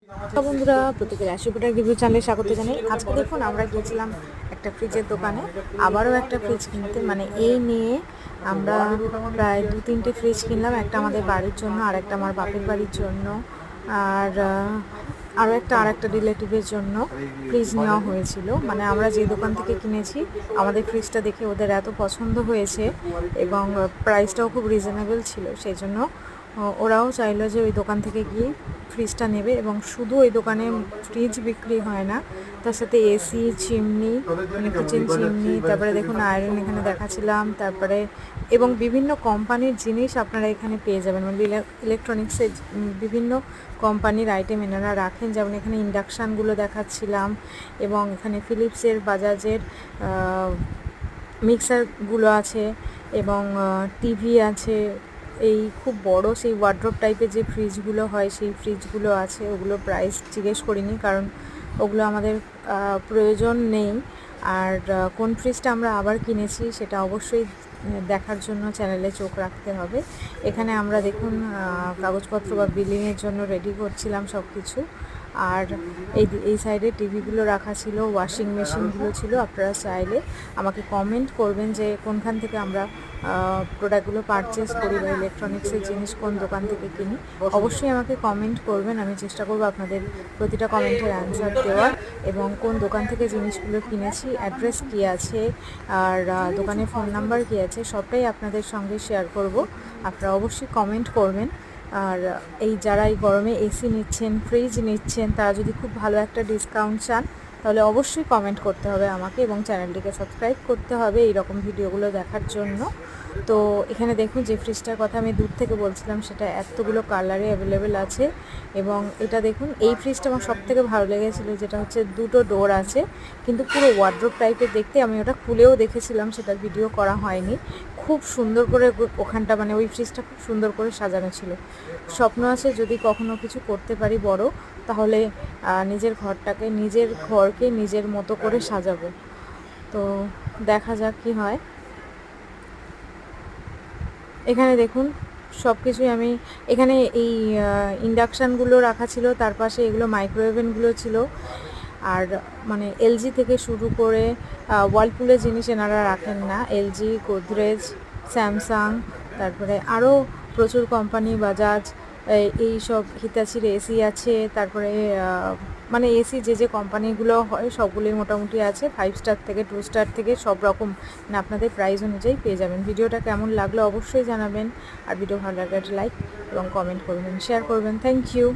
তো বন্ধুরা, প্রত্যেকের অ্যাশোপিটার রিভিউ চ্যানেলে স্বাগত জানাই। আজকে দেখুন আমরা গিয়েছিলাম একটা ফ্রিজের দোকানে, আবারও একটা ফ্রিজ কিনতে। মানে এই নিয়ে আমরা প্রায় 2-3টে ফ্রিজ কিনলাম। একটা আমাদের বাড়ির জন্য, আর একটা আমার বাপের বাড়ির জন্য, আর আরেকটা রিলেটিভের জন্য ফ্রিজ নেওয়া হয়েছিল। মানে আমরা যে দোকান থেকে কিনেছি, আমাদের ফ্রিজটা দেখে ওদের এত পছন্দ হয়েছে এবং প্রাইসটাও খুব রিজনেবল ছিল, সেই জন্য ওরাও চাইলো যে ওই দোকান থেকে গিয়ে ফ্রিজটা নেবে। এবং শুধু ওই দোকানে ফ্রিজ বিক্রি হয় না, তার সাথে এসি, চিমনি, মানে কিচেন চিমনি, তারপরে দেখুন আয়রন এখানে দেখাচ্ছিলাম, তারপরে এবং বিভিন্ন কোম্পানির জিনিস আপনারা এখানে পেয়ে যাবেন। মানে ইলেকট্রনিক্সের বিভিন্ন কোম্পানির আইটেম এনারা রাখেন। যেমন এখানে ইন্ডাকশানগুলো দেখাচ্ছিলাম, এবং এখানে ফিলিপসের, বাজাজের মিক্সারগুলো আছে, এবং টিভি আছে। এই খুব বড় সেই ওয়ার্ড্রপ টাইপের যে ফ্রিজগুলো হয়, সেই ফ্রিজগুলো আছে। ওগুলো প্রাইস জিজ্ঞেস করিনি, কারণ ওগুলো আমাদের প্রয়োজন নেই। আর কোন ফ্রিজটা আমরা আবার কিনেছি সেটা অবশ্যই দেখার জন্য চ্যানেলে চোখ রাখতে হবে। এখানে আমরা দেখুন কাগজপত্র বা বিলিংয়ের জন্য রেডি করছিলাম সব কিছু। আর এই সাইডে টিভিগুলো রাখা ছিল, ওয়াশিং মেশিনগুলো ছিল। আপনারা চাইলে আমাকে কমেন্ট করবেন যে কোনখান থেকে আমরা প্রোডাক্টগুলো পারচেস করি বা ইলেকট্রনিক্সের জিনিস কোন দোকান থেকে কিনি। অবশ্যই আমাকে কমেন্ট করবেন, আমি চেষ্টা করব আপনাদের প্রতিটা কমেন্টের অ্যান্সার দেওয়ার। এবং কোন দোকান থেকে জিনিসগুলো কিনেছি, অ্যাড্রেস কী আছে, আর দোকানের ফোন নাম্বার কী আছে, সবটাই আপনাদের সঙ্গে শেয়ার করব। আপনারা অবশ্যই কমেন্ট করবেন। আর যারা এই গরমে এসি নিচ্ছেন, ফ্রিজ নিচ্ছেন, তারা যদি খুব ভালো একটা ডিসকাউন্ট চান, তাহলে অবশ্যই কমেন্ট করতে হবে আমাকে, এবং চ্যানেলটিকে সাবস্ক্রাইব করতে হবে এই রকম ভিডিওগুলো দেখার জন্য। তো এখানে দেখুন যে ফ্রিজটার কথা আমি দূর থেকে বলছিলাম, সেটা এতগুলো কালারে অ্যাভেলেবেল আছে। এবং এটা দেখুন, এই ফ্রিজটা আমার সবথেকে ভালো লেগেছিলো, যেটা হচ্ছে দুটো ডোর আছে, কিন্তু পুরো ওয়ার্ড্রোব টাইপের দেখতে। আমি ওটা খুলেও দেখেছিলাম, সেটা ভিডিও করা হয়নি। খুব সুন্দর করে ওখানটা, মানে ওই ফ্রিজটা খুব সুন্দর করে সাজানো ছিল। স্বপ্ন আছে যদি কখনো কিছু করতে পারি বড়, তাহলে নিজের ঘরকে নিজের মতো করে সাজাবো। তো দেখা যাক কি হয়। এখানে দেখুন সব কিছুই আমি এখানে এই ইন্ডাকশানগুলো রাখা ছিল, তার পাশে এগুলো মাইক্রোওভেনগুলো ছিল। আর মানে এলজি থেকে শুরু করে ওয়ার্লপুলের জিনিস এনারা রাখেন না। এলজি, গোদরেজ, স্যামসাং, তারপরে আরও প্রচুর কোম্পানি, বাজাজ, এই সব, হিতাচির এসি আছে। তারপরে মানে এসি যে কোম্পানিগুলো হয় সবগুলোই মোটামুটি আছে, 5 স্টার থেকে 2 স্টার থেকে সব রকম, মানে আপনাদের প্রাইস অনুযায়ী পেয়ে যাবেন। ভিডিওটা কেমন লাগলো অবশ্যই জানাবেন, আর ভিডিও ভালো লাগলে লাইক এবং কমেন্ট করবেন, শেয়ার করবেন। Thank you.